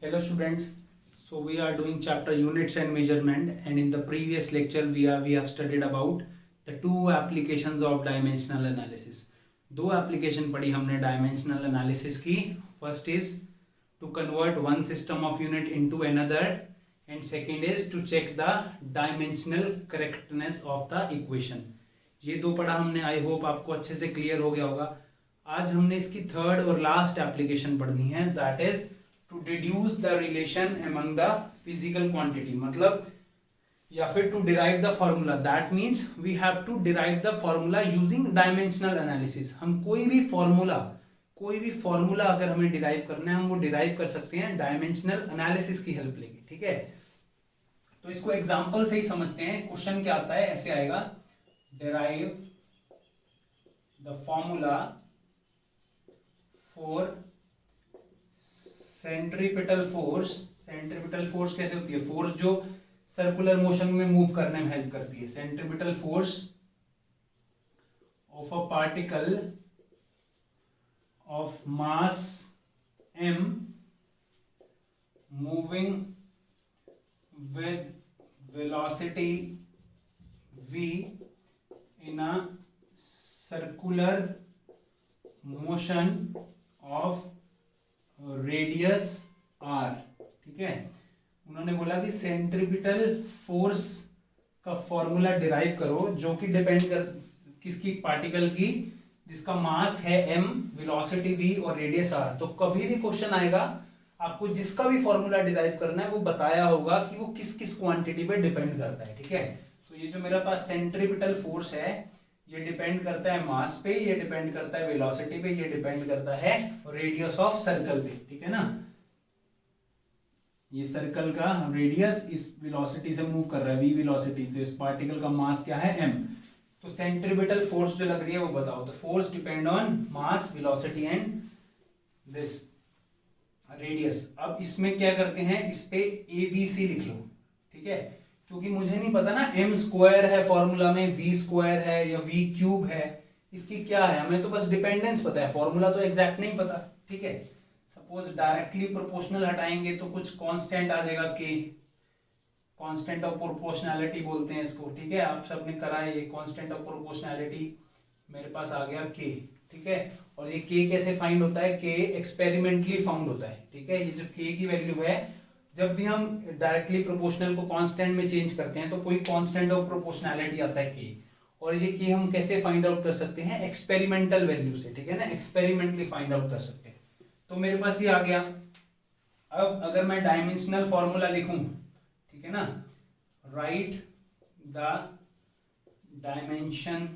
Hello students. So we are doing chapter units and measurement, and in the previous lecture we have studied about the two applications of dimensional analysis. दो application पढ़ी हमने dimensional analysis की. First is to convert one system of unit into another, and second is to check the dimensional correctness of the equation. ये दो पढ़ा हमने. I hope आपको अच्छे से क्लियर हो गया होगा. आज हमने इसकी थर्ड और लास्ट एप्लीकेशन पढ़नी है, that is to deduce the relation among the physical quantity. मतलब या फिर to derive the formula. That means we have to derive the formula using dimensional analysis. हम कोई भी फॉर्मूला अगर हमें डिराइव करना है, हम वो डिराइव कर सकते हैं डायमेंशनल एनालिसिस की हेल्प लेके. ठीक है, तो इसको एग्जांपल से ही समझते हैं. क्वेश्चन क्या आता है, ऐसे आएगा, derive the formula for centripetal force. Centripetal force कैसे होती है? फोर्स जो सर्कुलर मोशन में मूव करने में हेल्प करती है. Centripetal force of a particle of mass m moving with velocity v in a circular motion of radius r. ठीक है, उन्होंने बोला कि सेंट्रीपिटल फोर्स का फॉर्मूला डिराइव करो जो कि डिपेंड कर किसकी, पार्टिकल की जिसका मास है m, वेलोसिटी v और रेडियस r. तो कभी भी क्वेश्चन आएगा आपको जिसका भी फॉर्मूला डिराइव करना है वो बताया होगा कि वो किस किस क्वांटिटी पे डिपेंड करता है. ठीक है, तो ये जो मेरे पास सेंट्रीपिटल फोर्स है ये डिपेंड करता है मास पे, ये डिपेंड करता है वेलोसिटी पे, ये डिपेंड करता है रेडियस ऑफ सर्कल पे. ठीक है ना, ये सर्कल का रेडियस इस वेलोसिटी से मूव कर रहा है, v वेलोसिटी से. इस पार्टिकल का मास क्या है, m. तो सेंट्रीपिटल फोर्स जो लग रही है वो बताओ. तो force depend on mass, velocity and this radius. अब इसमें क्या करते हैं, इस पे ABC लिख लो. ठीक है, क्योंकि मुझे नहीं पता ना m स्क्वायर है फॉर्मूला में, v स्क्वायर है या v क्यूब है, इसकी क्या है, हमें तो बस डिपेंडेंस पता है, फॉर्मूला तो एग्जैक्ट नहीं पता. ठीक है, सपोज डायरेक्टली प्रोपोर्शनल हटाएंगे तो कुछ कांस्टेंट आ जाएगा k, कांस्टेंट ऑफ प्रोपोर्शनैलिटी बोलते हैं इसको. ठीक है, आप सबने करा है ये कांस्टेंट ऑफ प्रोपोर्शनैलिटी. मेरे पास आ गया k. ठीक है, और ये k कैसे फाइंड होता है, k एक्सपेरिमेंटली फाउंड होता है. ठीक है, ये जो k की वैल्यू है, जब भी हम डायरेक्टली प्रोपोर्शनल को कांस्टेंट में चेंज करते हैं तो कोई कांस्टेंट ऑफ प्रोपोर्शनैलिटी आता है k. और ये k हम कैसे फाइंड आउट कर सकते हैं, एक्सपेरिमेंटल वैल्यू से. ठीक है ना, एक्सपेरिमेंटली फाइंड आउट कर सकते हैं. तो मेरे पास ये आ गया. अब अगर मैं डायमेंशनल फॉर्मूला लिखूं, ठीक है ना, राइट द डायमेंशन,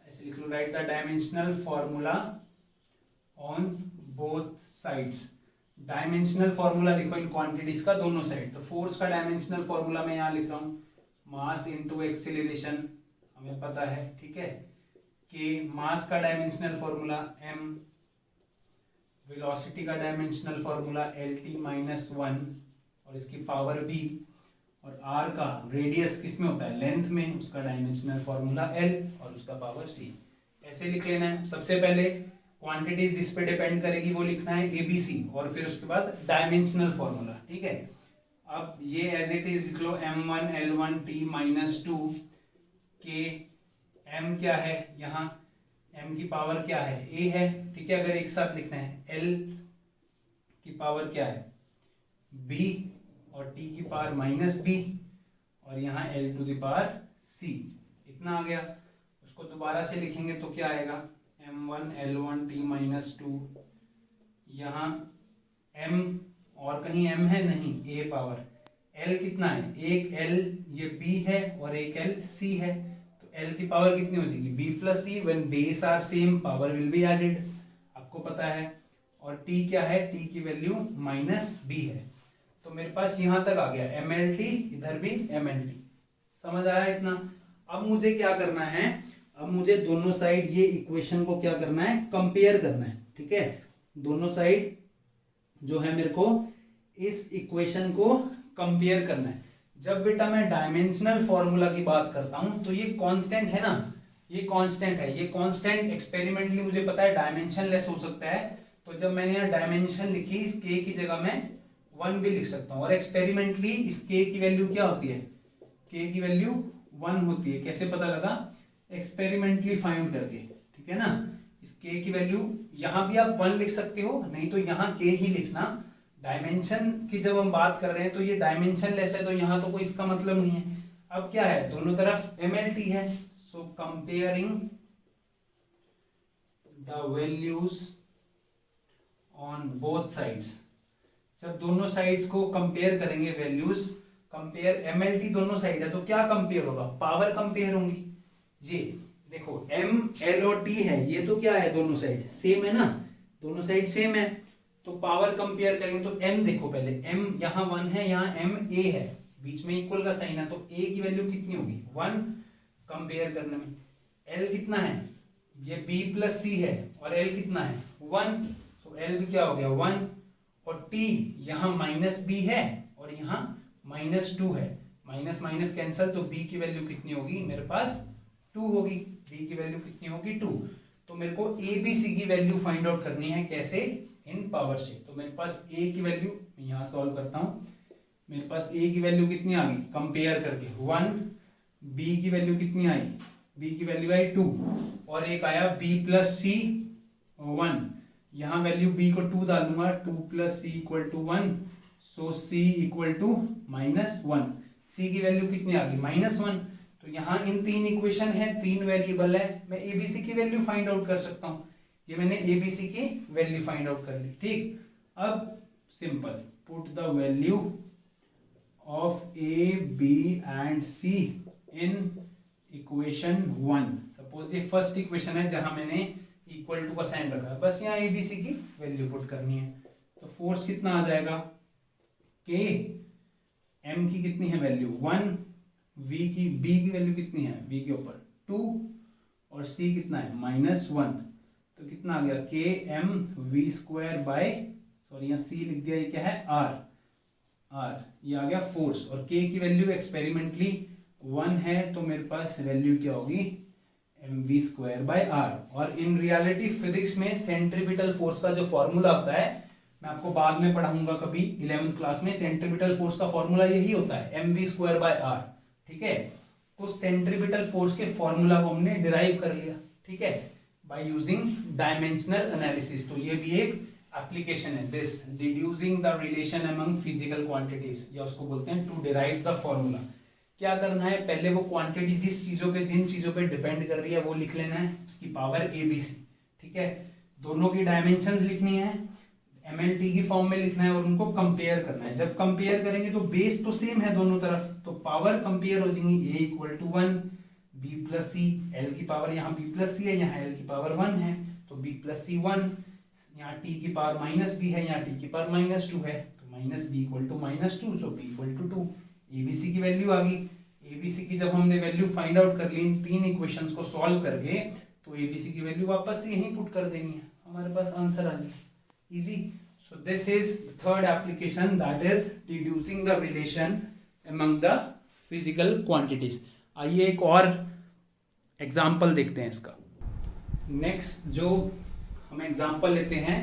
ऐसे लिख लो, write the dimensional formula on both sides. Dimensional formula लिखो इन क्वांटिटीज का, दोनों साइड. तो फोर्स का डायमेंशनल फॉर्मूला मैं यहां लिख रहा हूं, मास इनटू एक्सीलरेशन, हमें पता है. ठीक है, कि मास का डायमेंशनल फॉर्मूला m, वेलोसिटी का डायमेंशनल फॉर्मूला lt माइनस 1 और इसकी पावर b, और r का रेडियस किसमें होता है, लेंथ में, उसका डायमेंशनल फॉर्मूला l और उसका पावर c. ऐसे लिख लेना है. सबसे पहले क्वांटिटीज जिस पे डिपेंड करेगी वो लिखना है ABC, और फिर उसके बाद डायमेंशनल फॉर्मूला. ठीक है, अब ये एज इट इज लिख लो, m1 l1 t minus 2 k. m क्या है, यहाँ m की पावर क्या है, a है. ठीक है, अगर एक साथ लिखना है, l की पावर क्या है, b, और t की पावर माइनस b, और यहाँ l to the power c. इतना आ गया. उसको दोबारा से लिखेंगे तो क्या आएगा, m1 l1 t माइनस 2, यहाँ m और कहीं m है नहीं, a पावर, l कितना है, एक l ये b है और एक l c है. तो l की पावर कितनी हो जाएगी, b plus c. When base are same power will be added, आपको पता है. और t क्या है, t की वैल्यू माइनस b है. तो मेरे पास यहां तक आ गया mlt, इधर भी mlt. समझ आया इतना? अब मुझे क्या करना है, अब मुझे दोनों साइड ये इक्वेशन को क्या करना है, कंपेयर करना है. ठीक है, दोनों साइड जो है मेरे को इस इक्वेशन को कंपेयर करना है. जब बेटा मैं डायमेंशनल फॉर्मूला की बात करता हूं तो ये कांस्टेंट है ना, ये कांस्टेंट है. ये कांस्टेंट एक्सपेरिमेंटली मुझे पता है डायमेंशनलेस हो सकता है, तो जब मैंने यहाँ डायमेंशन लिखी इस k की जगह मैं 1 भी लिख सकता हूँ। और एक्सपेरिमेंटली इस k की वैल्यू क्या होती है, k की वैल्यू 1 होती है। कैसे पता लगा, एक्सपेरिमेंटली फाइंड करके, ठीक है ना। इस k की वैल्यू यहाँ भी आप 1 लिख सकते हो, नहीं तो यहाँ k ही लिखना। डायमेंशन की जब हम बात कर रहे हैं तो ये डायमेंशन लेस है, तो यहाँ तो कोई इसका मतलब नहीं है। अब क्या है, दोनों तरफ MLT है, सो comparing the values on both sides. जब दोनों साइड्स को कंपेयर करेंगे वैल्यूज, कंपेयर MLT दोनों साइड है तो क्या कंपेयर होगा, पावर कंपेयर होंगी। ये देखो M L और T है, ये तो क्या है, दोनों साइड सेम है ना, दोनों साइड सेम है, तो पावर कंपेयर करेंगे तो M देखो पहले, M यहाँ 1 है, यहाँ M A है, बीच में इक्वल का साइन है, तो A की वैल्यू कितनी होगी 1 कंपेयर करने में। L कितना है, ये B प्लस C है, और L कितना है 1, सो L भी क्या हो गया 1, और T यहाँ माइनस B है और यहाँ -2 है, माइनस माइनस कैंसल, तो B की वैल्यू कितनी होगी मेरे पास 2 होगी, B की वैल्यू कितनी होगी 2। तो मेरे को ABC की वैल्यू फाइंड आउट करनी है, कैसे, इन पावर से। तो मेरे पास A की वैल्यू मैं यहाँ सॉल्व करता हूँ, मेरे पास A की वैल्यू कितनी आ गई कंपेयर करके 1, B की वैल्यू कितनी आई, B की वैल्यू आई 2, और एक आया B प्लस C 1, यहाँ वैल्यू B को 2 डालूंगा, 2 plus C equal to 1, so C equal to -1, C की वैल्यू कितनी आ गई -1। तो यहाँ इन 3 इक्वेशन है, 3 वेरिएबल है, मैं ABC की वैल्यू फाइंड आउट कर सकता हूँ। ये मैंने ABC की वैल्यू फाइंड आउट कर ली, ठीक। अब simple, put the value of A, B and C in equation 1। Suppose ये फर्स्ट इक्वेशन है जहां मैंने इक्वल टू का साइन रखा है, बस यहाँ ABC की वैल्यू पुट करनी है। तो फोर्स कितना आ जाएगा, K, M की कितनी है वैल्यू 1, V की, B की वैल्यू कितनी है V के ऊपर 2, और C कितना है -1, तो कितना आ गया K M V square by, sorry यहाँ C लिख दिया, ये क्या है R, ये आ गया फोर्स, और K की वैल्यू एक्सपेरिमेंटली 1 है, तो मेरे पास वैल्यू क्या होगी mv स्क्वायर बाय r। और इन रियलिटी फिजिक्स में सेंट्रीपिटल फोर्स का जो फॉर्मूला होता है, मैं आपको बाद में पढ़ाऊंगा कभी 11th क्लास में, सेंट्रीपिटल फोर्स का फॉर्मूला यही होता है mv स्क्वायर बाय r, ठीक है। तो सेंट्रीपिटल फोर्स के फॉर्मूला को हमने डिराइव कर लिया, ठीक है, बाय यूजिंग डायमेंशनल एनालिसिस। तो ये भी एक एप्लीकेशन है, this deducing the relation among physical quantities, या उसको बोलते हैं टू डिराइव द फॉर्मूला। क्या करना है, पहले वो क्वांटिटी जिन चीजों पे डिपेंड कर रही है वो लिख लेना है, उसकी पावर ABC, ठीक है। दोनों की डायमेंशंस लिखनी है, MLT की फॉर्म में लिखना है, और उनको कंपेयर करना है। जब कंपेयर करेंगे तो बेस तो सेम है दोनों तरफ, तो पावर कंपेयर हो जाएंगी, A equal to 1, B plus C, L की पावर यहाँ B प्लस C है, यहाँ L की पावर 1 है, तो B प्लस C 1, यहाँ T की पावर -B है, यहाँ T की पावर -2 है, तो -B equal to -2, so B equal to 2। ABC की वैल्यू आ गई। ABC की जब हमने वैल्यू फाइंड आउट कर ली इन 3 इक्वेशंस को सॉल्व करके, तो ABC की वैल्यू वापस से यहीं पुट कर देनी है, हमारे पास आंसर आ गया, easy. So this is third application, that is deducing the relation among the physical quantities. आइए एक और एग्जांपल देखते हैं इसका। नेक्स्ट जो हम एग्जांपल लेते हैं,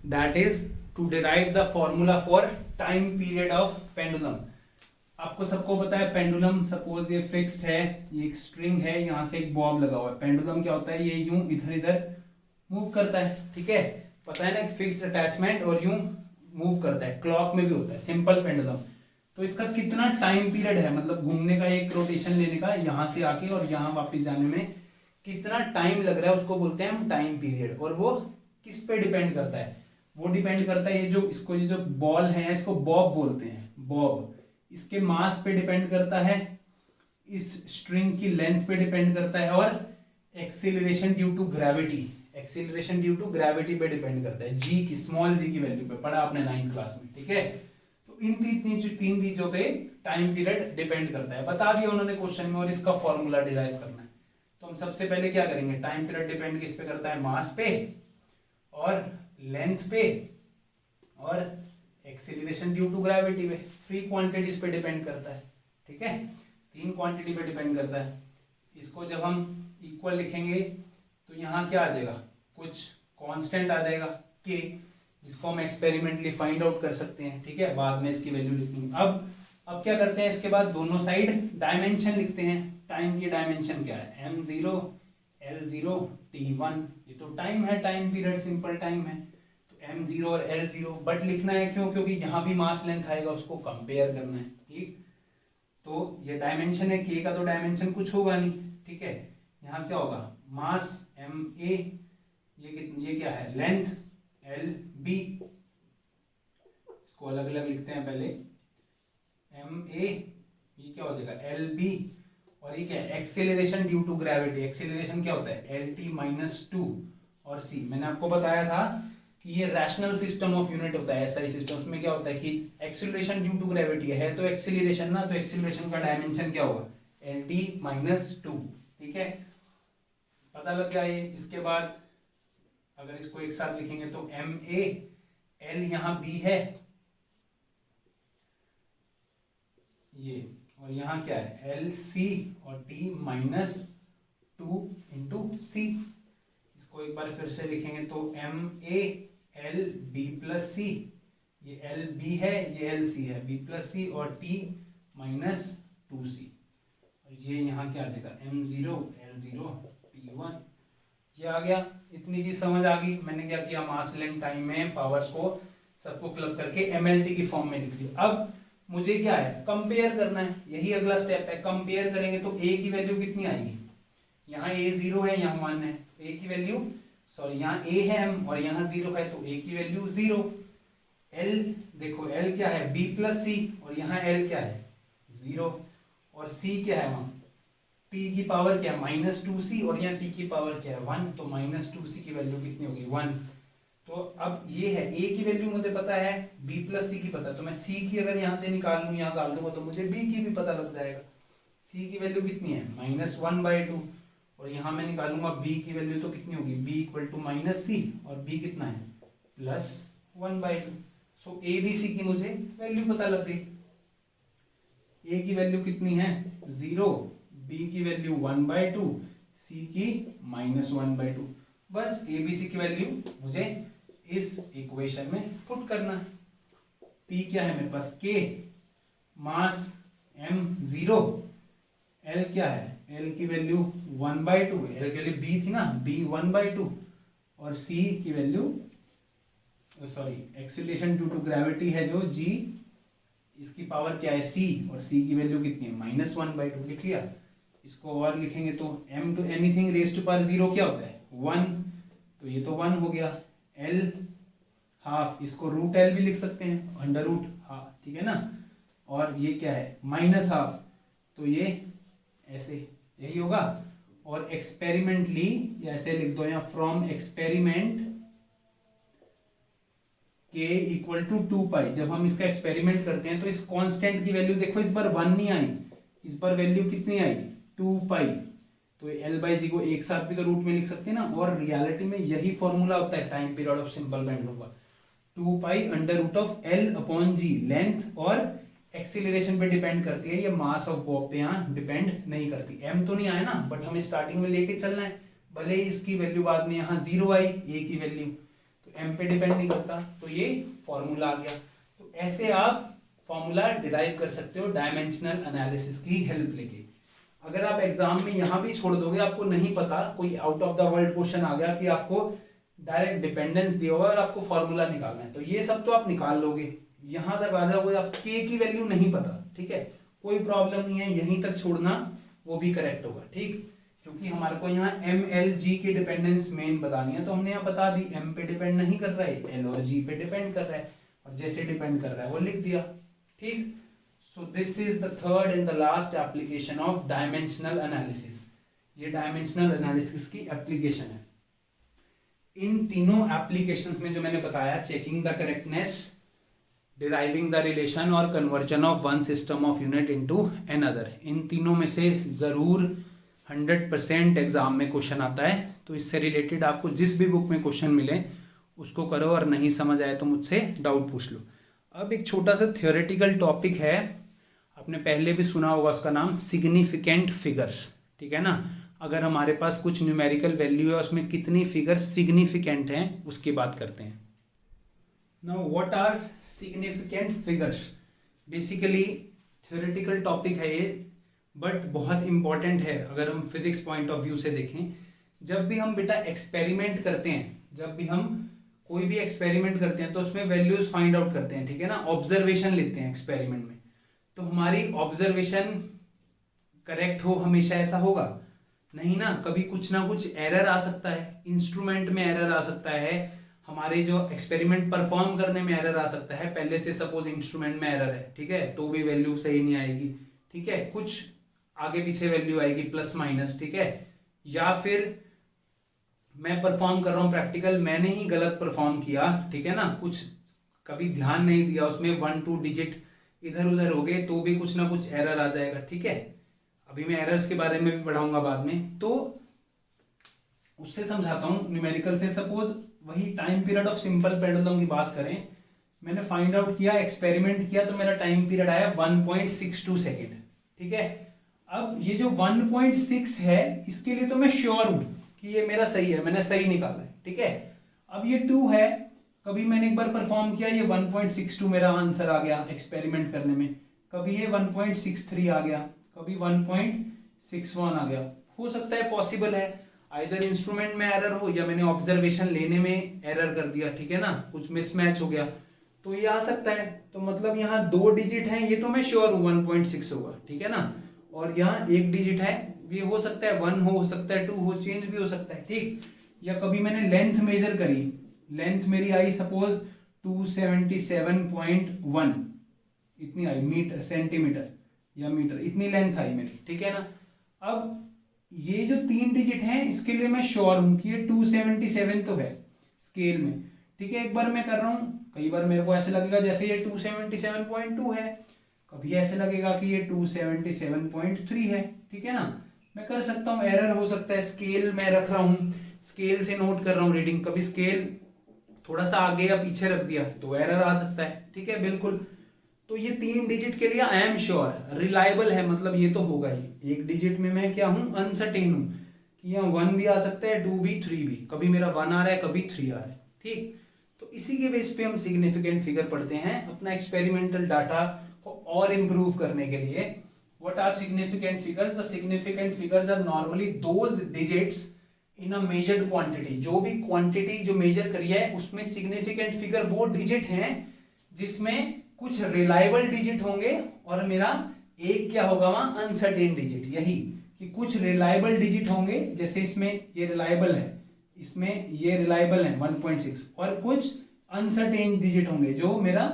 that is to derive the formula for time period of pendulum. आपको सबको पता है पेंडुलम, सपोज ये फिक्स्ड है, ये एक स्ट्रिंग है, यहाँ से एक बॉब लगा हुआ है। पेंडुलम क्या होता है, ये यूं इधर इधर मूव करता है, ठीक है, पता है ना, फिक्स्ड अटैचमेंट, और यूं मूव करता है, क्लॉक में भी होता है सिंपल पेंडुलम। तो इसका कितना टाइम पीरियड है, मतलब घूमने का, एक रोटेशन लेने का, यहाँ से आके और यहाँ वापिस जाने में कितना टाइम लग रहा है, उसको बोलते हैं हम टाइम पीरियड। और वो किस पे डिपेंड करता है, वो डिपेंड करता है, ये जो बॉल है इसको बॉब बोलते हैं, बॉब, इसके मास पे डिपेंड करता है, इस स्ट्रिंग की लेंथ पे डिपेंड करता है, और acceleration due to gravity, acceleration due to gravity पे डिपेंड करता है, जी की, स्मॉल जी की वैल्यू पे, पढ़ा आपने 9th क्लास में, ठीक है। तो इन तीन चीजों पे टाइम पीरियड डिपेंड करता है, बता दिया उन्होंने क्वेश्चन में, और इसका फॉर्मूला डिराइव करना है। तो हम सबसे पहले क्या करेंगे, टाइम पीरियड डिपेंड किस पे करता है, मास पे, और लेंथ पे, और एक्सीलरेशन ड्यू टू ग्रेविटी पे, 3 क्वांटिटीज पे डिपेंड करता है, ठीक है, 3 क्वांटिटी पे डिपेंड करता है। इसको जब हम इक्वल लिखेंगे तो यहाँ क्या आ जाएगा, कुछ कांस्टेंट आ जाएगा K, जिसको हम एक्सपेरिमेंटली फाइंड आउट कर सकते हैं, ठीक है, बाद में इसकी वैल्यू लिखेंगे। अब क्या करते हैं, इसके बाद दोनों साइड डायमेंशन लिखते हैं। टाइम की डायमेंशन क्या है, m0 l0 t1, ये तो टाइम है, टाइम पीरियड, सिंपल टाइम है, तो m0 और l0, बट लिखना है क्यों, क्योंकि यहाँ भी मास लेंथ आएगा, उसको कंपेयर करना है, ठीक। तो ये डायमेंशन है, k का तो डायमेंशन कुछ होगा नहीं, ठीक है। यहाँ क्या होगा, मास ma, ये क्या है, लेंथ lb, इसको अलग अलग लिखते हैं पहले, ma, ये क्या हो जाएगा lb, और ये क्या है, acceleration due to gravity, acceleration क्या होता है lt-2, और c, मैंने आपको बताया था कि ये रैशनल सिस्टम ऑफ यूनिट होता है, एसआई सिस्टम, उसमें क्या होता है कि एक्सेलरेशन ड्यू टू ग्रेविटी है तो एक्सेलरेशन ना, तो एक्सेलरेशन का डायमेंशन क्या होगा lt-2, ठीक है, पता लग गया ये। इसके बाद अगर इसको एक साथ लिखेंगे तो ma, l यहाँ b है ये, और यहाँ क्या है lc, और t-2 इंटू c। इसको एक बार फिर से लिखेंगे तो ma lb प्लस c, ये lb है, ये lc है, b प्लस c, और t-2c, और ये यहाँ क्या आ जाएगा m0 l0 t1, ये आ गया। इतनी चीज समझ आ गई। मैंने क्या किया, मास लेंथ टाइम में पावर्स को सबको क्लब करके mlt की फॉर्म में लिख दिया। अब मुझे क्या है, कंपेयर करना है, यही अगला स्टेप है। कंपेयर करेंगे तो a की वैल्यू कितनी आएगी, यहाँ a 0 है, यहाँ 1 है, तो a की वैल्यू, सॉरी यहाँ a है m और यहाँ 0 है, तो a की वैल्यू 0। l देखो, l क्या है b प्लस c, और यहाँ l क्या है 0, और c क्या है वहाँ t की पावर क्या है -2c, और यहाँ t की पावर क्या है 1, तो -2c की वैल्यू कितनी होगी 1। तो अब ये है a की वैल्यू मुझे पता है, b प्लस c की पता है, तो मैं c की अगर यहाँ से निकाल लूँ, यहाँ डाल दूंगा, तो मुझे b की भी पता लग जाएगा। c की वैल्यू कितनी है -1/2, और यहाँ मैं निकालूंगा b की वैल्यू, तो कितनी होगी b इक्वल टू -c, और b कितना है +1/2। सो a b c की मुझे वैल्यू पता लग गई। a की वैल्यू कितनी है 0, b की वैल्यू 1/2, c की -1/2। बस a b c की वैल्यू मुझे इस इक्वेशन में पुट करना है। p क्या है मेरे पास k, मास m0, l क्या है, l की वैल्यू 1/2, l की वैल्यू b थी ना, b 1/2, और c की value, sorry acceleration due to gravity है जो g, इसकी पावर क्या है c, और c की वैल्यू कितनी है -1/2, लिख लिया। इसको और लिखेंगे तो m to anything raise to power 0 क्या होता है 1, तो ये तो 1 हो गया। l हाफ, इसको √l भी लिख सकते हैं, √12, ठीक है ना, और ये क्या है -12, तो ये ऐसे यही होगा। और एक्सपेरिमेंटली ऐसे लिख दो, यहाँ from experiment k equal to 2π, जब हम इसका एक्सपेरिमेंट करते हैं तो इस कांस्टेंट की वैल्यू देखो, इस बार 1 नहीं आई, इस बार वैल्यू कितनी आई 2π, तो l/g को एक साथ भी तो रूट में लिख सकते हैं ना। और रियलिटी में यही फॉर्मूला होता है time period of simple pendulum का, 2π √l/g, लेंथ और एक्सीलरेशन पे डिपेंड करती है, ये मास ऑफ बॉब पे यहाँ डिपेंड नहीं करती। m तो नहीं आया ना, बट हमें स्टार्टिंग में लेके चलना है, भले ही इसकी वैल्यू बाद में यहाँ 0 आई a की वैल्यू, तो m पे डिपेंड नहीं करता, तो ये फॉर्मूला आ गया। तो ऐसे आप फॉर्मूला डिराइव कर सकते हो डायमेंशनल एनालिसिस की हेल्प लेके। अगर आप एग्जाम में यहाँ भी छोड़ दोगे, आपको नहीं पता, कोई out of the world question आ गया कि आपको डायरेक्ट डिपेंडेंस दिया हुआ और आपको फॉर्मूला निकालना है, तो ये सब तो आप निकाल लोगे, यहां तक आ जाओगे, आप k की वैल्यू नहीं पता, ठीक है, कोई प्रॉब्लम नहीं है, यहीं तक छोड़ना वो भी करेक्ट होगा, ठीक, क्योंकि हमारे को यहाँ m l g की डिपेंडेंस मेन बतानी है, तो हमने यहाँ बता दी m पे डिपेंड नहीं कर रहा है, l और g पे डिपेंड कर रहा है, और जैसे डिपेंड कर रहा है वो लिख दिया, ठीक। So this is the third and the last application of dimensional analysis. ये डायमेंशनल एनालिसिस की एप्लीकेशन है। इन तीनों एप्लीकेशंस में जो मैंने बताया, checking the correctness, deriving the relation और conversion of one system of unit into another, इन तीनों में से जरूर 100% एग्जाम में क्वेश्चन आता है। तो इससे रिलेटेड आपको जिस भी बुक में क्वेश्चन मिले उसको करो, और नहीं समझ आए तो मुझसे डाउट पूछ लो। अब एक छोटा सा थियोरेटिकल टॉपिक है, आपने पहले भी सुना होगा, उसका नाम सिग्निफिकेंट फिगर्स, ठीक है ना। अगर हमारे पास कुछ न्यूमेरिकल वैल्यू है, उसमें कितनी फिगर सिग्निफिकेंट हैं उसकी बात करते हैं। Now what are significant figures? Basically theoretical topic है ये, बट बहुत इंपॉर्टेंट है अगर हम फिजिक्स पॉइंट ऑफ व्यू से देखें। जब भी हम बेटा एक्सपेरिमेंट करते हैं, जब भी हम कोई भी एक्सपेरिमेंट करते हैं तो उसमें वैल्यूज फाइंड आउट करते हैं, ठीक है ना, ऑब्जर्वेशन लेते हैं एक्सपेरिमेंट में। तो हमारी ऑब्जर्वेशन करेक्ट हो हमेशा ऐसा होगा नहीं ना, कभी कुछ ना कुछ एरर आ सकता है, इंस्ट्रूमेंट में एरर आ सकता है, हमारे जो एक्सपेरिमेंट परफॉर्म करने में एरर आ सकता है, पहले से सपोज इंस्ट्रूमेंट में एरर है, ठीक है, तो भी वैल्यू सही नहीं आएगी, ठीक है, कुछ आगे पीछे वैल्यू आएगी प्लस माइनस, ठीक है, या फिर मैं परफॉर्म कर रहा हूं प्रैक्टिकल, मैंने ही गलत परफॉर्म किया, ठीक है ना, कुछ कभी ध्यान नहीं दिया उसमें, 1-2 डिजिट इधर उधर हो गए तो भी कुछ ना कुछ एरर आ जाएगा, ठीक है। अभी मैं एरर्स के बारे में भी पढ़ाऊंगा बाद में, तो उससे समझाता हूं न्यूमेरिकल से। सपोज वही time period of simple pendulum की बात करें, मैंने फाइंड आउट किया, एक्सपेरिमेंट किया, तो मेरा टाइम पीरियड आया 1.62 सेकेंड, ठीक है। अब ये जो 1.6 है इसके लिए तो मैं श्योर हूं कि ये मेरा सही है, मैंने सही निकाला है, ठीक है। अब ये 2 है, कभी मैंने एक बार परफॉर्म किया, ये 1.62 मेरा आंसर आ गया एक्सपेरिमेंट करने में, कभी ये 1.63 आ गया, कभी 1.61 आ गया। हो सकता है, पॉसिबल है, आइदर इंस्ट्रूमेंट में एरर हो या मैंने ऑब्जर्वेशन लेने में एरर कर दिया, ठीक है ना, कुछ मिसमैच हो गया, तो ये आ सकता है। तो मतलब यहाँ 2 डिजिट हैं, ये तो मैं श्योर हूँ 1.6 होगा, ठीक है ना, और यहाँ 1 डिजिट है, ये हो सकता है 1 हो सकता है 2 हो, चेंज भी हो सकता है, ठीक। या कभी मैंने लेंथ मेजर करी, लेंथ मेरी आई सपोज 277.1, इतनी आई, मीटर सेंटीमीटर या मीटर, इतनी लेंथ आई मेरी, ठीक है ना। अब ये जो 3 डिजिट हैं इसके लिए मैं श्योर हूं कि ये 277 तो है स्केल में, ठीक है। एक बार मैं कर रहा हूं, कई बार मेरे को ऐसे लगेगा जैसे ये 277.2 है, कभी ऐसे लगेगा कि ये 277.3 है, ठीक है ना। मैं कर सकता हूं, एरर हो सकता है, स्केल में रख रहा हूं, स्केल से नोट कर रहा हूं रीडिंग, कभी स्केल थोड़ा सा आगे या पीछे रख दिया तो एरर आ सकता है, ठीक है, बिल्कुल। तो ये 3 डिजिट के लिए आई एम श्योर, रिलायबल है, मतलब ये तो होगा ही। 1 डिजिट में मैं क्या हूं, अनसर्टेन हूं कि यहाँ 1 भी आ सकता है, 2 भी, 3 भी, कभी मेरा 1 आ रहा है, कभी 3 आ रहा है, ठीक। तो इसी के बेस पे हम सिग्निफिकेंट फिगर पढ़ते हैं अपना एक्सपेरिमेंटल डाटा को और इंप्रूव करने के लिए। What are significant figures? The significant figures are normally those digits in a measured quantity, जो भी क्वांटिटी जो मेजर करी है उसमें सिग्निफिकेंट फिगर वो डिजिट हैं जिसमें कुछ रिलायबल डिजिट होंगे और मेरा एक क्या होगा वहां, अनसर्टेन डिजिट। यही कि कुछ रिलायबल डिजिट होंगे, जैसे इसमें ये रिलायबल है, इसमें ये रिलायबल है 1.6, और कुछ अनसर्टेन डिजिट होंगे जो मेरा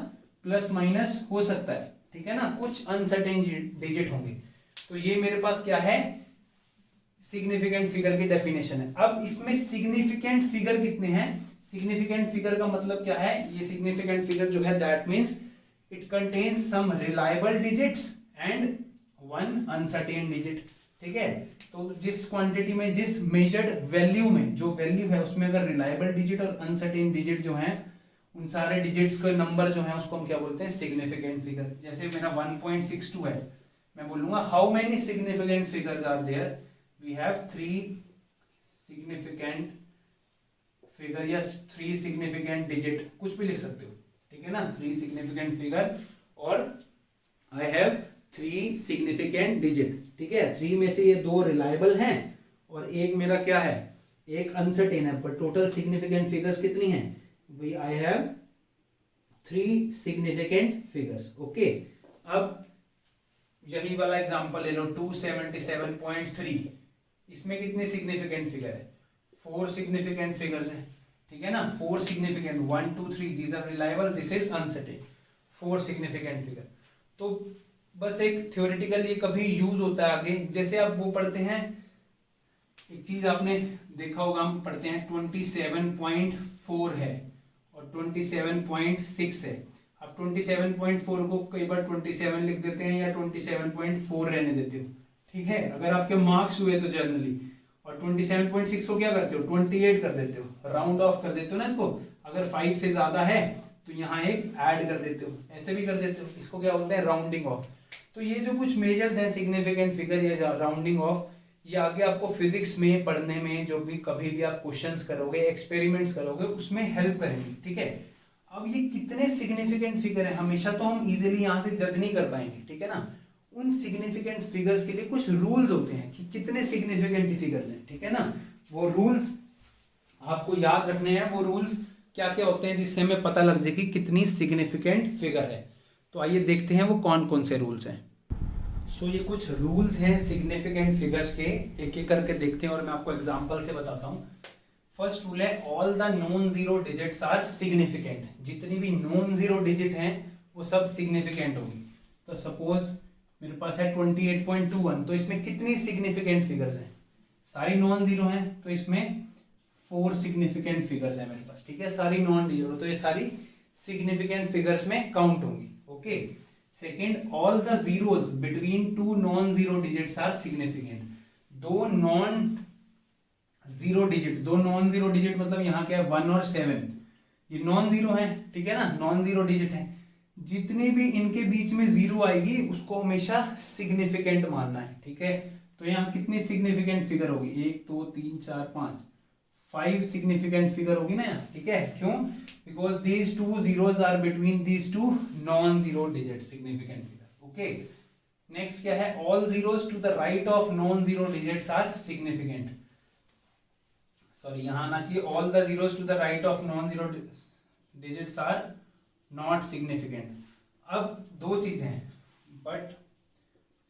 प्लस माइनस हो सकता है, ठीक है ना, कुछ अनसर्टेन डिजिट होंगे। तो ये मेरे पास क्या है, सिग्निफिकेंट फिगर की डेफिनेशन है। अब इसमें सिग्निफिकेंट फिगर कितने हैं? सिग्निफिकेंट फिगर का मतलब क्या है? ये सिग्निफिकेंट फिगर जो है that means it contains some reliable digits and one uncertain digit, ठीक है। तो जिस क्वांटिटी में, जिस मेजर्ड वैल्यू में, जो वैल्यू है उसमें अगर रिलायबल डिजिट और अनसर्टेन डिजिट जो हैं, उन सारे डिजिट्स का नंबर जो है उसको हम क्या बोलते हैं, सिग्निफिकेंट फिगर। जैसे मेरा 1.62 है, मैं बोलूंगा how many significant figures are there, we have 3 significant figure या 3 सिग्निफिकेंट डिजिट, कुछ भी लिख सकते हो, ठीक है ना, 3 सिग्निफिकेंट फिगर और आई हैव 3 सिग्निफिकेंट डिजिट, ठीक है। 3 में से ये 2 रिलायबल हैं और एक मेरा क्या है, एक अनसर्टेन है, पर टोटल सिग्निफिकेंट फिगर्स कितनी हैं, we I have 3 significant figures, okay. अब यही वाला एग्जांपल ले लो 277.3, इसमें कितने सिग्निफिकेंट फिगर है, 4 सिग्निफिकेंट फिगर्स हैं, ठीक है ना, 4 significant, 1 2 3 these are reliable, this is uncertain, 4 significant figure. तो बस एक थ्योरेटिकल ये कभी यूज होता है आगे, जैसे आप वो पढ़ते हैं, एक चीज आपने देखा होगा, हम पढ़ते हैं 27.4 है और 27.6 है। अब 27.4 को कई बार 27 लिख देते हैं या 27.4 रहने देते हो, ठीक है, अगर आपके मार्क्स हुए तो जनरली, और 27.6 को क्या करते हो, 28 कर देते हो, राउंड ऑफ कर देते हो ना इसको, अगर 5 से ज्यादा है तो यहाँ एक ऐड कर देते हो, ऐसे भी कर देते हो, इसको क्या बोलते हैं, राउंडिंग ऑफ। तो ये जो कुछ मेजर्स हैं सिग्निफिकेंट फिगर या राउंडिंग ऑफ, ये आगे आपको फिजिक्स में पढ़ने में, जो भी कभी भी आप क्वेश्चंस करोगे, एक्सपेरिमेंट्स करोगे, उसमें हेल्प करेंगे, ठीक है। अब ये कितने सिग्निफिकेंट फिगर है, हमेशा तो हम इजीली यहाँ से जज नहीं कर पाएंगे, ठीक है ना। उन सिग्निफिकेंट फिगर्स के लिए कुछ रूल्स होते हैं कि कितने सिग्निफिकेंट फिगर्स हैं, ठीक है ना। वो रूल्स आपको याद रखने हैं, वो रूल्स क्या क्या होते हैं जिससे हमें पता लग जाए कि कितनी सिग्निफिकेंट फिगर है। तो आइए देखते हैं वो कौन कौन से रूल्स हैं। सो ये कुछ रूल्स हैं सिग्निफिकेंट फिगर्स के, एक एक करके देखते हैं और मैं आपको एग्जांपल से बताता हूँ। फर्स्ट रूल है all the non zero digits are significant. जितनी भी नॉन जीरो डिजिट हैं वो सब सिग्निफिकेंट होगी। तो सपोज मेरे पास है 28.21, तो इसमें कितनी सिग्निफिकेंट फिगर्स हैं, सारी नॉन जीरो हैं, तो इसमें 4 सिग्निफिकेंट फिगर्स हैं मेरे पास, ठीक है, सारी नॉन जीरो, तो ये सारी सिग्निफिकेंट फिगर्स में काउंट होंगी। Okay. Second, all the zeros between 2 non zero digits are significant. दो नॉन जीरो डिजिट मतलब यहाँ क्या है 1 और 7, ये नॉन जीरो है, ठीक है ना, नॉन जीरो डिजिट है। जितनी भी इनके बीच में जीरो आएगी उसको हमेशा सिग्निफिकेंट मानना है, ठीक है। तो यहाँ कितनी सिग्निफिकेंट फिगर होगी, 1 2 3 4 5 सिग्निफिकेंट फिगर होगी ना, ठीक है। क्यों? Because these two zeros are between these two non zero digit, significant figure. Okay. Next क्या है, all zeros to the right of non zero digits are significant. Sorry, यहां आना चाहिए all the zeros to the right of non zero digits are not significant. अब दो चीजें हैं, but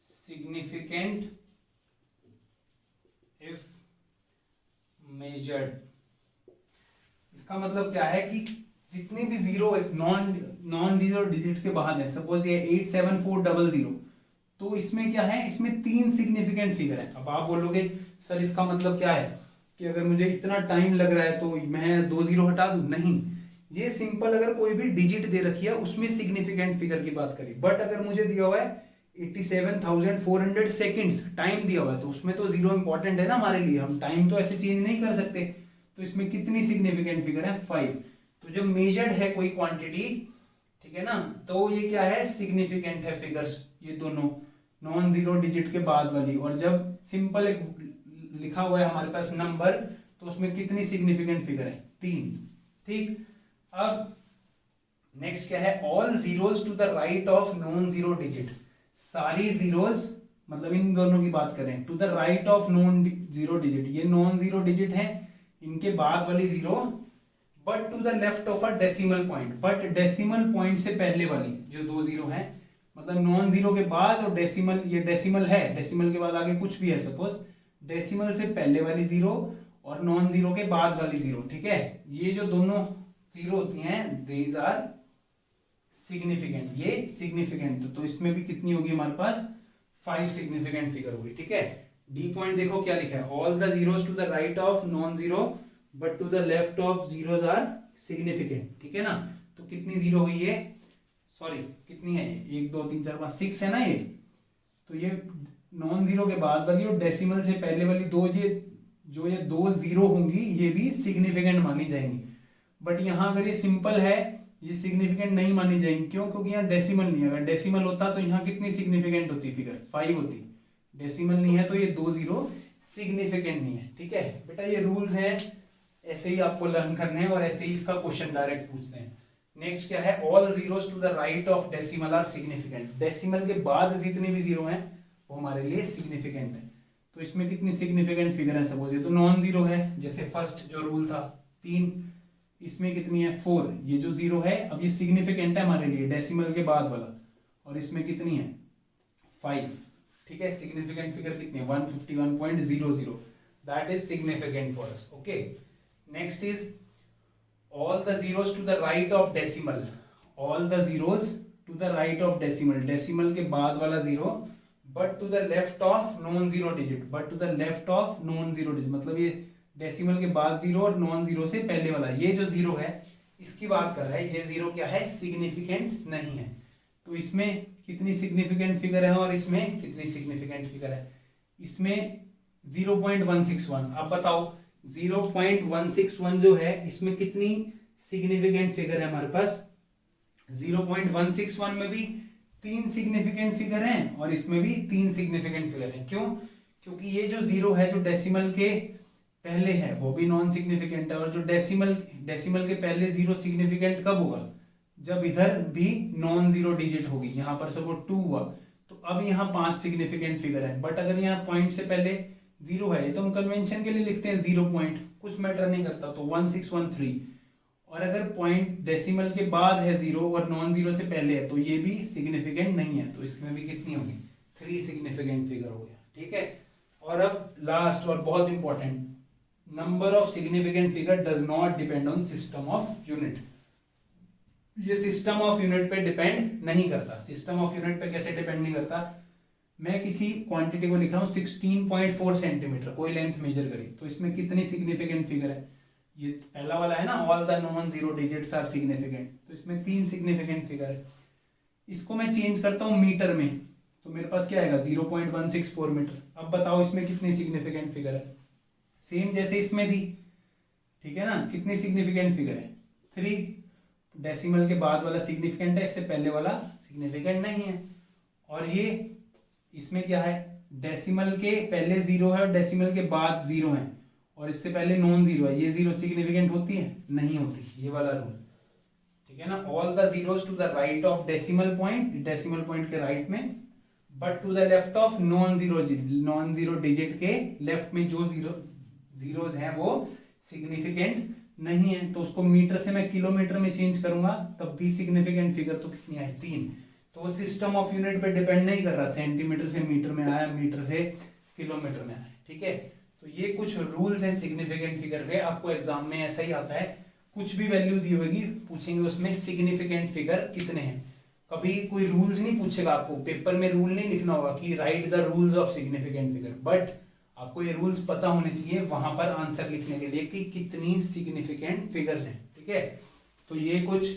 significant if measured. इसका मतलब क्या है कि जितनी भी जीरो नॉन जीरो डिजिट के बाद है, सपोज ये 87400, तो इसमें क्या है, इसमें 3 सिग्निफिकेंट फिगर है। अब आप बोलोगे सर इसका मतलब क्या है कि अगर मुझे इतना टाइम लग रहा है तो मैं 2 जीरो हटा दूं? नहीं, ये सिंपल, अगर कोई भी डिजिट दे रखी है उसमें सिग्निफिकेंट फिगर की बात करें। बट अगर मुझे दिया हुआ है 87,400 सेकेंड्स टाइम दिया हुआ है, तो उसमें तो जीरो इंपॉर्टेंट है ना हमारे लिए, हम टाइम तो ऐसे चेंज नहीं कर सकते। तो इसमें कितनी सिग्निफिकेंट फिगर है, 5। तो जब मेजर्ड है कोई क्वांटिटी, ठीक है ना, तो ये क्या है, सिग्निफिकेंट है फिगर्स, ये दोनों नॉन जीरो डिजिट के बाद वाली। और जब सिंपल एक लिखा हुआ है हमारे पास नंबर, तो उसमें कितनी सिग्निफिकेंट फिगर है, 3। ठीक। अब नेक्स्ट क्या है, all zeros to the right of non zero digit. सारी जीरोस, मतलब इन दोनों की बात करें, to the right of non zero digit, ये नॉन जीरो डिजिट है, इनके बाद वाली zero, but to the left of a decimal point. But decimal point से पहले वाली जो 2 जीरो है, मतलब नॉन जीरो के बाद और डेसिमल, ये डेसिमल है, डेसिमल के बाद आगे कुछ भी है, सपोज डेसिमल से पहले वाली जीरो और नॉन जीरो के बाद वाली जीरो, ठीक है, ये जो दोनों जीरो होती हैं, दीज आर सिग्निफिकेंट, ये सिग्निफिकेंट। तो इसमें भी कितनी होगी हमारे पास, 5 सिग्निफिकेंट फिगर होगी, ठीक है। डी पॉइंट देखो क्या लिखा है, all the zeros to the right of non zero but to the left of zeros are significant, ठीक है ना। तो कितनी जीरो हुई है, सॉरी कितनी है, 1 2 3 4 5 6 है ना ये। तो ये नॉन जीरो के बाद वाली और डेसिमल से पहले वाली दो, ये 2 जीरो होंगी, ये भी सिग्निफिकेंट मानी जाएंगी। बट यहाँ अगर ये सिंपल है, ये सिग्निफिकेंट नहीं मानी जाएंगी। क्यों? क्योंकि यहाँ डेसिमल नहीं है। अगर डेसिमल होता तो यहाँ कितनी सिग्निफिकेंट होती फिगर, 5 होती। डेसिमल नहीं है तो ये 2 जीरो सिग्निफिकेंट नहीं है, ठीक है बेटा। ये रूल्स हैं, ऐसे ही आपको लर्न करने हैं और ऐसे ही इसका क्वेश्चन डायरेक्ट पूछते हैं। नेक्स्ट क्या है, all zeros to the right of decimal are significant. Decimal के बाद जितने भी जीरो हैं वो हमारे लिए सिग्निफिकेंट है। तो इसमें कितनी सिग्निफिकेंट फिगर है, सपोज ये तो नॉन जीरो है, जैसे फर्स्ट जो रूल था 3, इसमें कितनी है 4, ये जो जीरो है अब ये सिग्निफिकेंट है हमारे लिए, डेसिमल के बाद वाला, और इसमें कितनी है 5, ठीक है। सिग्निफिकेंट फिगर कितनी है 151.00, that is significant for us. Okay. Next is all the zeros to the right of decimal. All the zeros to the right of decimal, decimal के बाद वाला zero, but to the left of non zero digit, but to the left of non zero digit, मतलब ये decimal के बाद zero और non zero से पहले वाला, ये जो जीरो है इसकी बात कर रहा है। ये जीरो क्या है, सिग्निफिकेंट नहीं है। तो इसमें कितनी सिग्निफिकेंट फिगर है और इसमें कितनी सिग्निफिकेंट फिगर है, इसमें 0.161। अब बताओ 0.161 जो है इसमें कितनी सिग्निफिकेंट फिगर है हमारे पास। 0.161 में भी 3 सिग्निफिकेंट फिगर हैं और इसमें भी 3 सिग्निफिकेंट फिगर हैं। क्यों? क्योंकि ये जो जीरो है जो डेसिमल के पहले है वो भी नॉन सिग्निफिकेंट है, और जो डेसिमल के पहले जीरो सिग्निफिकेंट कब होगा, जब इधर भी नॉन जीरो डिजिट होगी, यहाँ पर सपोज 2 हुआ तो अब यहाँ 5 सिग्निफिकेंट फिगर है, बट अगर यहाँ पॉइंट से पहले 0 है तो हम कन्वेंशन के लिए लिखते हैं 0 पॉइंट, कुछ मैटर नहीं करता, तो 1613। और अगर पॉइंट डेसिमल के बाद है 0 और नॉन जीरो से पहले है तो ये भी सिग्निफिकेंट नहीं है, तो इसमें भी कितनी होगी, 3 सिग्निफिकेंट फिगर हो गया। ठीक है, और अब लास्ट और बहुत important, number of significant figure does not depend on system of unit. ये सिस्टम ऑफ यूनिट पे डिपेंड नहीं करता। सिस्टम ऑफ यूनिट पे कैसे डिपेंड नहीं करता, मैं किसी क्वांटिटी को लिख रहा हूँ 16.4 सेंटीमीटर, कोई लेंथ मेजर करी तो इसमें कितनी सिग्निफिकेंट फिगर है, ये पहला वाला है ना, all the non zero digits are significant, तो इसमें 3 सिग्निफिकेंट फिगर है। इसको मैं चेंज करता हूँ मीटर में तो मेरे पास क्या आएगा, 0.164 मीटर। अब बताओ इसमें कितनी सिग्निफिकेंट फिगर है, सेम जैसे इसमें थी, ठीक है ना, कितनी सिग्निफिकेंट फिगर है, 3। डेसिमल के बाद वाला सिग्निफिकेंट है, इससे पहले वाला सिग्निफिकेंट नहीं है। और ये इसमें क्या है, डेसिमल के पहले 0 है और डेसिमल के बाद 0 है, और इससे पहले नॉन जीरो है, ये 0 सिग्निफिकेंट होती है, नहीं होती, ये वाला रूल। ठीक है ना, all the zeros to the right of decimal point, decimal point के राइट में, but to the left of non zero digit के लेफ्ट में जो जीरोस हैं वो सिग्निफिकेंट नहीं है, तो उसको मीटर से मैं किलोमीटर में चेंज करूंगा तब भी सिग्निफिकेंट फिगर तो कितनी आई, 3। तो वो सिस्टम ऑफ यूनिट पे डिपेंड नहीं कर रहा, सेंटीमीटर से मीटर में आया, मीटर से किलोमीटर में आया। ठीक है, तो ये कुछ रूल्स हैं सिग्निफिकेंट फिगर के। आपको एग्जाम में ऐसा ही आता है, कुछ भी वैल्यू दी होगी पूछेंगे उसमें सिग्निफिकेंट फिगर कितने हैं, कभी कोई रूल्स नहीं पूछेगा आपको, पेपर में रूल नहीं लिखना होगा कि right the rules of significant figure, but आपको ये रूल्स पता होने चाहिए वहां पर आंसर लिखने के लिए कि कितनी सिग्निफिकेंट फिगर्स हैं। ठीक है, तो ये कुछ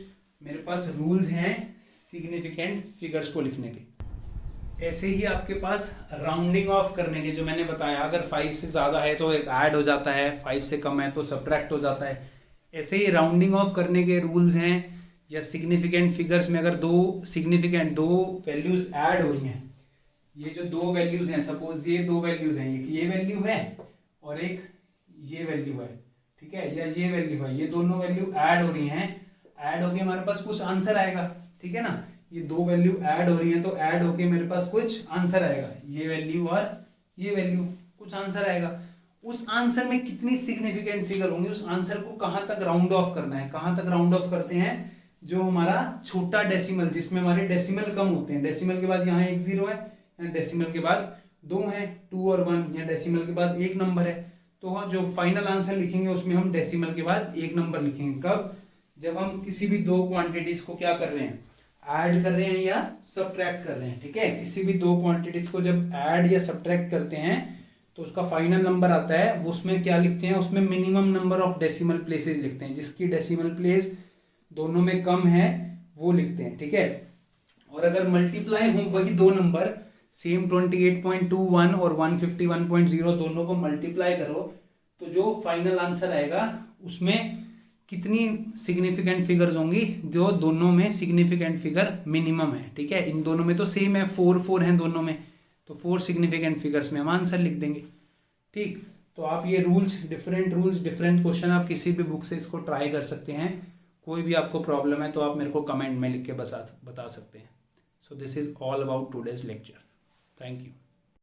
मेरे पास रूल्स हैं सिग्निफिकेंट फिगर्स को लिखने के। ऐसे ही आपके पास राउंडिंग ऑफ करने के, जो मैंने बताया, अगर 5 से ज्यादा है तो ऐड हो जाता है, 5 से कम है तो सब्ट्रैक्ट हो जाता है। ऐसे ही राउंडिंग ऑफ करने के रूल्स हैं, या सिग्निफिकेंट फिगर्स में अगर दो वैल्यूज ऐड हो रही हैं, ये जो 2 वैल्यूज हैं, सपोज ये 2 वैल्यूज हैं, एक ये वैल्यू है और एक ये वैल्यू है, ठीक है, या ये वैल्यू है, ये दोनों वैल्यू ऐड हो रही हैं, ऐड होके हमारे पास कुछ आंसर आएगा। ठीक है ना, ये 2 वैल्यू ऐड हो रही हैं तो ऐड होके मेरे पास कुछ आंसर आएगा, ये वैल्यू और ये वैल्यू, कुछ आंसर आएगा। उस आंसर में कितनी सिग्निफिकेंट फिगर होंगी, उस आंसर को कहां तक राउंड ऑफ करना है, कहां तक राउंड ऑफ करते हैं, जो हमारा छोटा डेसिमल, जिसमें हमारे डेसिमल कम होते हैं, डेसिमल के बाद यहाँ 1 0 है, डेसिमल के बाद 2 है, 2 और 1, या डेसिमल के बाद 1 नंबर है, तो जो फाइनल आंसर लिखेंगे उसमें हम डेसिमल के बाद 1 नंबर लिखेंगे। कब, जब हम किसी भी 2 क्वांटिटीज को क्या कर रहे हैं, ऐड कर रहे हैं या सब्ट्रैक्ट कर रहे हैं। ठीक है, किसी भी 2 क्वांटिटीज को जब ऐड या सब्ट्रैक्ट करते हैं तो उसका फाइनल नंबर आता है, उसमें क्या लिखते हैं, उसमें minimum number of decimal places लिखते हैं, जिसकी डेसिमल प्लेस दोनों में कम है वो लिखते हैं। ठीक है, और अगर मल्टीप्लाई हो वही 2 नंबर, सेम 28.21 और 151.0 दोनों को मल्टीप्लाई करो तो जो फाइनल आंसर आएगा उसमें कितनी सिग्निफिकेंट फिगर्स होंगी, जो दोनों में सिग्निफिकेंट फिगर मिनिमम है। ठीक है, इन दोनों में तो सेम है, 4 हैं दोनों में, तो 4 सिग्निफिकेंट फिगर्स में हम आंसर लिख देंगे। ठीक, तो आप ये रूल्स, डिफरेंट क्वेश्चन आप किसी भी बुक से इसको ट्राई कर सकते हैं। कोई भी आपको प्रॉब्लम है तो आप मेरे को कमेंट में लिख के बता सकते हैं। सो this is all about today's lecture. Thank you.